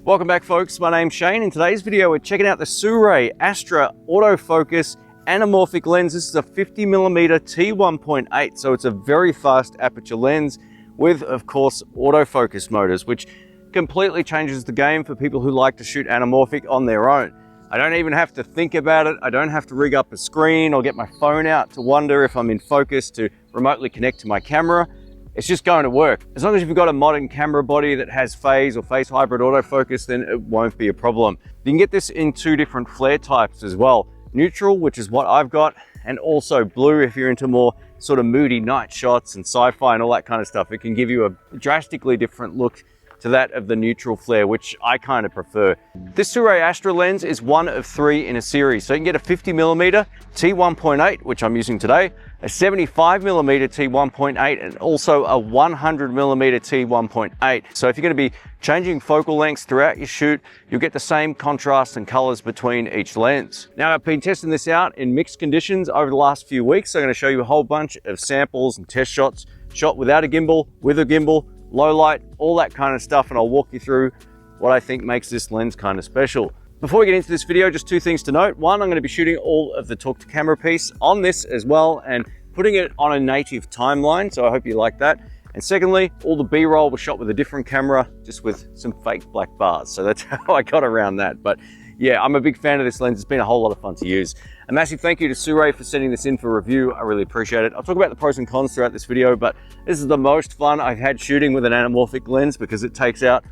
Welcome back folks, my name's Shane. In today's video we're checking out the Sirui Astra Autofocus Anamorphic lens. This is a 50mm T1.8, so it's a very fast aperture lens with, of course, autofocus motors, which completely changes the game for people who like to shoot anamorphic on their own. I don't even have to think about it. I don't have to rig up a screen or get my phone out to wonder if I'm in focus to remotely connect to my camera. It's just going to work. As long as you've got a modern camera body that has phase or phase hybrid autofocus, then it won't be a problem. You can get this in two different flare types as well. Neutral, which is what I've got, and also blue if you're into more sort of moody night shots and sci-fi and all that kind of stuff. It can give you a drastically different look to that of the neutral flare, which I kind of prefer. This Sirui Astra lens is one of three in a series. So you can get a 50mm T1.8, which I'm using today, a 75mm T1.8, and also a 100mm T1.8. So if you're going to be changing focal lengths throughout your shoot, you'll get the same contrast and colors between each lens. Now, I've been testing this out in mixed conditions over the last few weeks. So I'm going to show you a whole bunch of samples and test shots, shot without a gimbal, with a gimbal, low light, all that kind of stuff, and I'll walk you through what I think makes this lens kind of special. Before we get into this video, just two things to note. One, I'm going to be shooting all of the talk to camera piece on this as well and putting it on a native timeline, so I hope you like that. And secondly, all the B-roll was shot with a different camera, just with some fake black bars. So that's how I got around that. But yeah, I'm a big fan of this lens. It's been a whole lot of fun to use. A massive thank you to Sirui for sending this in for review. I really appreciate it. I'll talk about the pros and cons throughout this video, but this is the most fun I've had shooting with an anamorphic lens because it takes out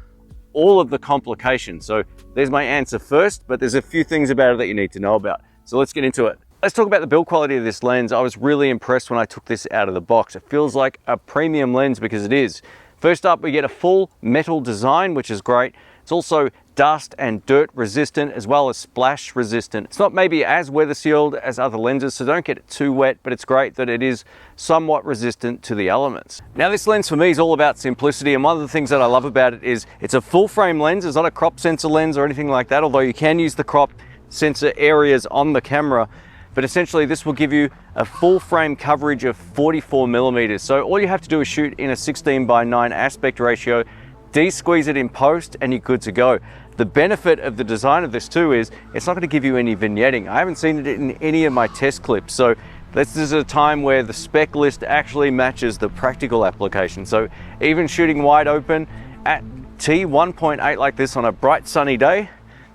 all of the complications. So there's my answer first, but there's a few things about it that you need to know about. So let's get into it. Let's talk about the build quality of this lens. I was really impressed when I took this out of the box. It feels like a premium lens because it is. First up, we get a full metal design, which is great. It's also dust and dirt resistant as well as splash resistant. It's not maybe as weather sealed as other lenses, so don't get it too wet, but it's great that it is somewhat resistant to the elements. Now this lens for me is all about simplicity, and one of the things that I love about it is it's a full frame lens. It's not a crop sensor lens or anything like that, although you can use the crop sensor areas on the camera. But essentially this will give you a full frame coverage of 44mm. So all you have to do is shoot in a 16:9 aspect ratio, de-squeeze it in post, and you're good to go. The benefit of the design of this too is it's not going to give you any vignetting. I haven't seen it in any of my test clips. So this is a time where the spec list actually matches the practical application. So even shooting wide open at T1.8 like this on a bright sunny day,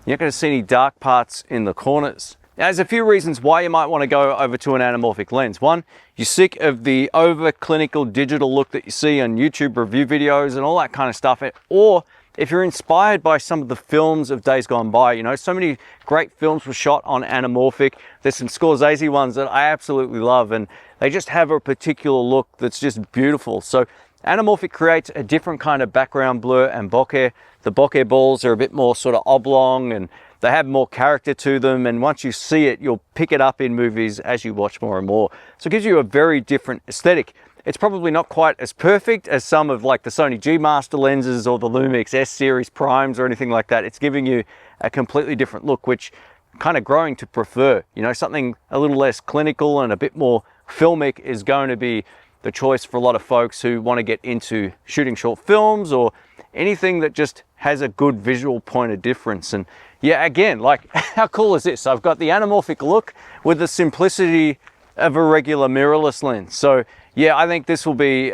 you're not going to see any dark parts in the corners. Now, there's a few reasons why you might want to go over to an anamorphic lens. One, you're sick of the over clinical digital look that you see on YouTube review videos and all that kind of stuff. Or if you're inspired by some of the films of days gone by, you know, so many great films were shot on anamorphic. There's some Scorsese ones that I absolutely love, and they just have a particular look that's just beautiful. So anamorphic creates a different kind of background blur and bokeh. The bokeh balls are a bit more sort of oblong and they have more character to them, and once you see it, you'll pick it up in movies as you watch more and more. So it gives you a very different aesthetic. It's probably not quite as perfect as some of like the Sony G Master lenses or the Lumix S series primes or anything like that. It's giving you a completely different look, which I'm kind of growing to prefer. You know, something a little less clinical and a bit more filmic is going to be the choice for a lot of folks who want to get into shooting short films or anything that just has a good visual point of difference. And yeah, again, like how cool is this? I've got the anamorphic look with the simplicity of a regular mirrorless lens. So yeah, I think this will be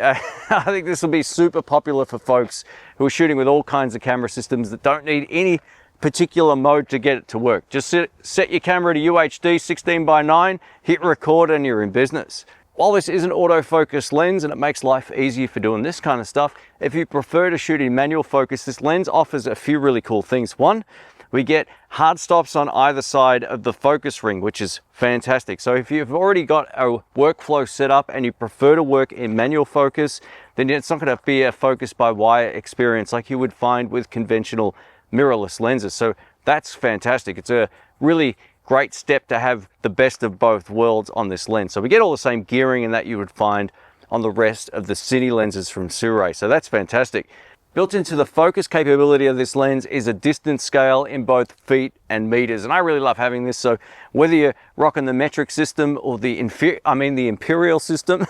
super popular for folks who are shooting with all kinds of camera systems that don't need any particular mode to get it to work. Just set your camera to UHD 16:9, hit record, and you're in business. While this is an autofocus lens and it makes life easier for doing this kind of stuff, if you prefer to shoot in manual focus, this lens offers a few really cool things. One, we get hard stops on either side of the focus ring, which is fantastic. So if you've already got a workflow set up and you prefer to work in manual focus, then it's not going to be a focus by wire experience like you would find with conventional mirrorless lenses. So that's fantastic. It's a really great step to have the best of both worlds on this lens. So we get all the same gearing and that you would find on the rest of the Cine lenses from Sirui. So that's fantastic. Built into the focus capability of this lens is a distance scale in both feet and meters, and I really love having this. So whether you're rocking the metric system or the imperial system,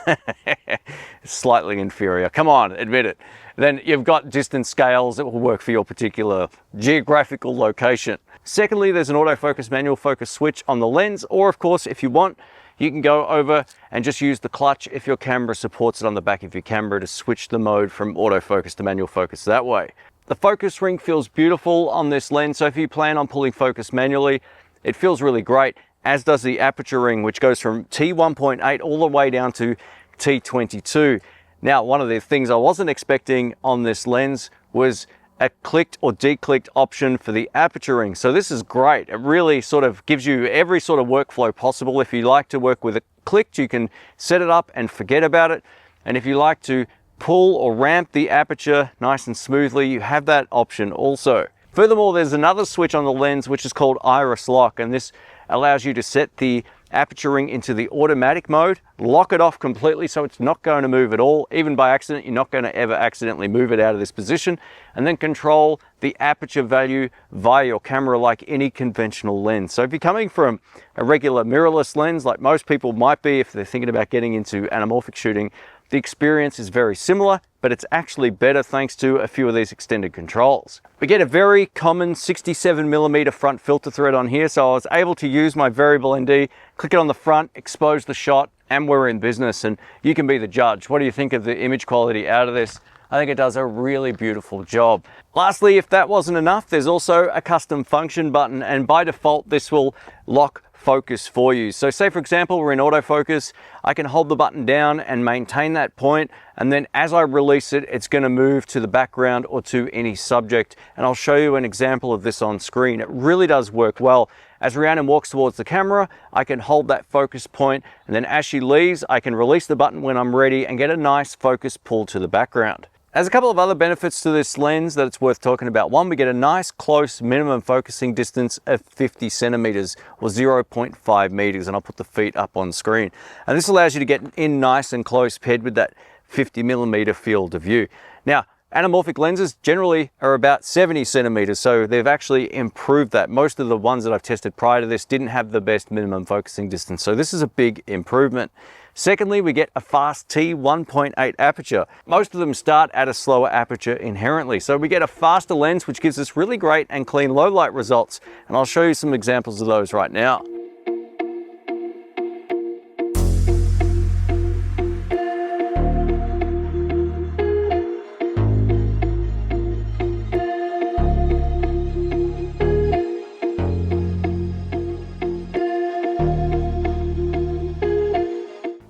slightly inferior, come on, admit it, then you've got distance scales that will work for your particular geographical location. Secondly, there's an autofocus manual focus switch on the lens, or of course, if you want, you can go over and just use the clutch if your camera supports it on the back of your camera to switch the mode from autofocus to manual focus that way. The focus ring feels beautiful on this lens, so if you plan on pulling focus manually, it feels really great, as does the aperture ring, which goes from T1.8 all the way down to T22. Now, one of the things I wasn't expecting on this lens was a clicked or declicked option for the aperture ring. So this is great. It really sort of gives you every sort of workflow possible. If you like to work with it clicked, you can set it up and forget about it. And if you like to pull or ramp the aperture nice and smoothly, you have that option also. Furthermore, there's another switch on the lens which is called iris lock, and this allows you to set the aperture ring into the automatic mode, lock it off completely so it's not going to move at all. Even by accident, you're not going to ever accidentally move it out of this position, and then control the aperture value via your camera like any conventional lens. So if you're coming from a regular mirrorless lens, like most people might be if they're thinking about getting into anamorphic shooting, the experience is very similar, but it's actually better thanks to a few of these extended controls. We get a very common 67mm front filter thread on here, so I was able to use my variable ND, click it on the front, expose the shot, and we're in business, and you can be the judge. What do you think of the image quality out of this? I think it does a really beautiful job. Lastly, if that wasn't enough, there's also a custom function button, and by default, this will lock focus for you. So say for example, we're in autofocus, I can hold the button down and maintain that point, and then as I release it, it's going to move to the background or to any subject. And I'll show you an example of this on screen. It really does work well. As Rhiannon walks towards the camera, I can hold that focus point, and then as she leaves, I can release the button when I'm ready and get a nice focus pull to the background. There's a couple of other benefits to this lens that it's worth talking about. One, we get a nice close minimum focusing distance of 50 centimeters or 0.5 meters, and I'll put the feet up on screen. And this allows you to get in nice and close paired with that 50mm field of view. Now, anamorphic lenses generally are about 70 centimeters, so they've actually improved that. Most of the ones that I've tested prior to this didn't have the best minimum focusing distance, so this is a big improvement. Secondly, we get a fast T1.8 aperture. Most of them start at a slower aperture inherently, so we get a faster lens which gives us really great and clean low light results, and I'll show you some examples of those right now.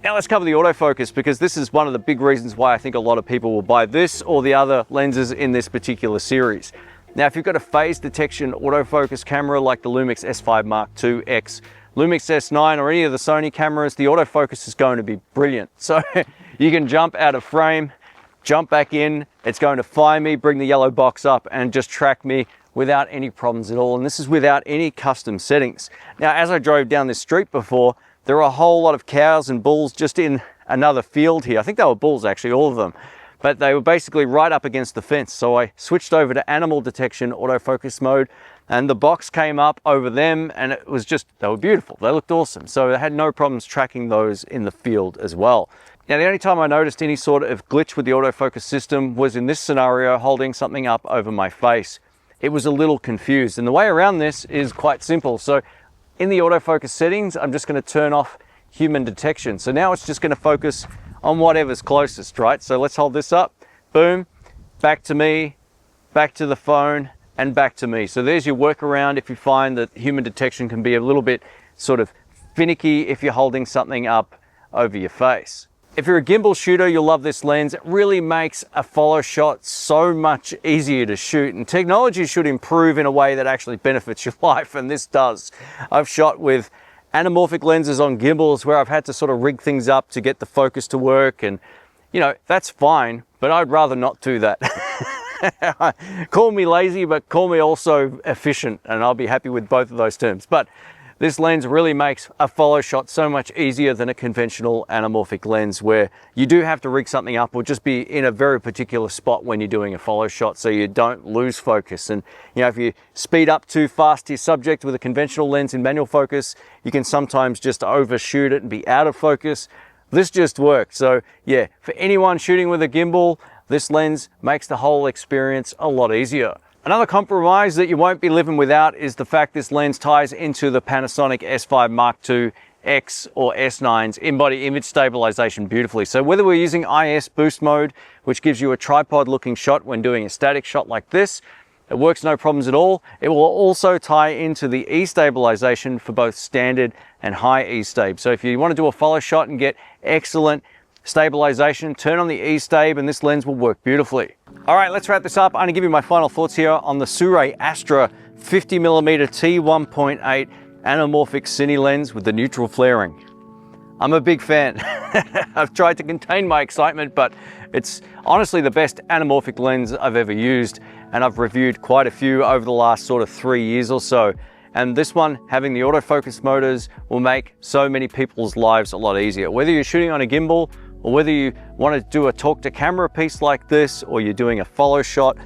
Now let's cover the autofocus, because this is one of the big reasons why I think a lot of people will buy this or the other lenses in this particular series. Now, if you've got a phase detection autofocus camera like the Lumix S5 Mark II X, Lumix S9 or any of the Sony cameras, the autofocus is going to be brilliant. So you can jump out of frame, jump back in, it's going to find me, bring the yellow box up and just track me without any problems at all. And this is without any custom settings. Now, as I drove down this street before, there were a whole lot of cows and bulls just in another field here. I think they were bulls actually, all of them. But they were basically right up against the fence. So I switched over to animal detection autofocus mode, and the box came up over them, and it was just, they were beautiful. They looked awesome. So I had no problems tracking those in the field as well. Now, the only time I noticed any sort of glitch with the autofocus system was in this scenario, holding something up over my face. It was a little confused, and the way around this is quite simple. So in the autofocus settings, I'm just going to turn off human detection. So now it's just going to focus on whatever's closest, right? So let's hold this up, boom, back to me, back to the phone, and back to me. So there's your workaround if you find that human detection can be a little bit sort of finicky if you're holding something up over your face. If you're a gimbal shooter, you'll love this lens. It really makes a follow shot so much easier to shoot, and technology should improve in a way that actually benefits your life, and this does. I've shot with anamorphic lenses on gimbals where I've had to sort of rig things up to get the focus to work, and you know, that's fine, but I'd rather not do that. Call me lazy, but call me also efficient, and I'll be happy with both of those terms. But this lens really makes a follow shot so much easier than a conventional anamorphic lens, where you do have to rig something up or just be in a very particular spot when you're doing a follow shot so you don't lose focus. And you know, if you speed up too fast to your subject with a conventional lens in manual focus, you can sometimes just overshoot it and be out of focus. This just works. So yeah, for anyone shooting with a gimbal, this lens makes the whole experience a lot easier. Another compromise that you won't be living without is the fact this lens ties into the Panasonic S5 Mark II X or S9's in-body image stabilization beautifully. So whether we're using IBIS boost mode, which gives you a tripod looking shot when doing a static shot like this, it works no problems at all. It will also tie into the E-stabilization for both standard and high E-stab. So if you want to do a follow shot and get excellent stabilization, turn on the E-stab and this lens will work beautifully. All right, let's wrap this up. I'm gonna give you my final thoughts here on the Sirui Astra 50mm T1.8 Anamorphic Cine lens with the neutral flaring. I'm a big fan. I've tried to contain my excitement, but it's honestly the best anamorphic lens I've ever used, and I've reviewed quite a few over the last sort of 3 years or so. And this one, having the autofocus motors, will make so many people's lives a lot easier. Whether you're shooting on a gimbal, or whether you want to do a talk to camera piece like this, or you're doing a follow shot,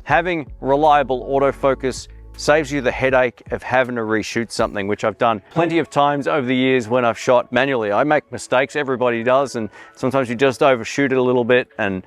having reliable autofocus saves you the headache of having to reshoot something, which I've done plenty of times over the years when I've shot manually. I make mistakes, everybody does, and sometimes you just overshoot it a little bit and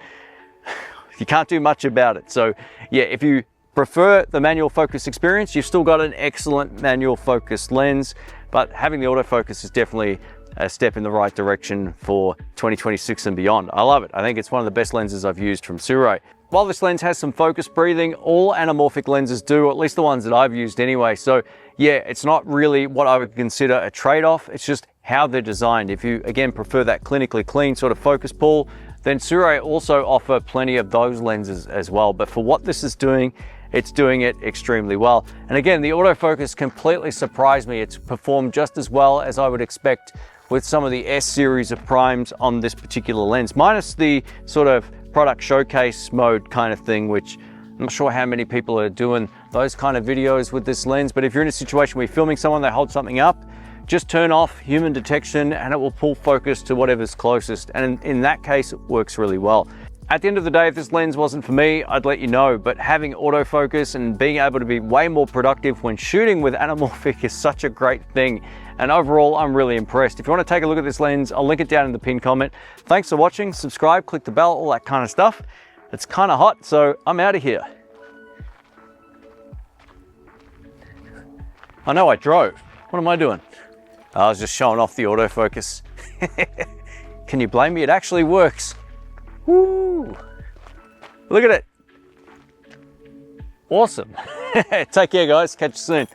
you can't do much about it. So yeah, if you prefer the manual focus experience, you've still got an excellent manual focus lens, but having the autofocus is definitely a step in the right direction for 2026 and beyond. I love it. I think it's one of the best lenses I've used from Sirui. While this lens has some focus breathing, all anamorphic lenses do, or at least the ones that I've used anyway. So yeah, it's not really what I would consider a trade-off. It's just how they're designed. If you, again, prefer that clinically clean sort of focus pull, then Sirui also offer plenty of those lenses as well. But for what this is doing, it's doing it extremely well. And again, the autofocus completely surprised me. It's performed just as well as I would expect with some of the S series of primes on this particular lens, minus the sort of product showcase mode kind of thing, which I'm not sure how many people are doing those kind of videos with this lens. But if you're in a situation where you're filming someone, they hold something up, just turn off human detection and it will pull focus to whatever's closest. And in that case, it works really well. At the end of the day, if this lens wasn't for me, I'd let you know, but having autofocus and being able to be way more productive when shooting with anamorphic is such a great thing. And overall, I'm really impressed. If you want to take a look at this lens, I'll link it down in the pinned comment. Thanks for watching, subscribe, click the bell, all that kind of stuff. It's kind of hot, so I'm out of here. I know I drove. What am I doing? I was just showing off the autofocus. Can you blame me? It actually works. Woo! Look at it. Awesome. Take care, guys. Catch you soon.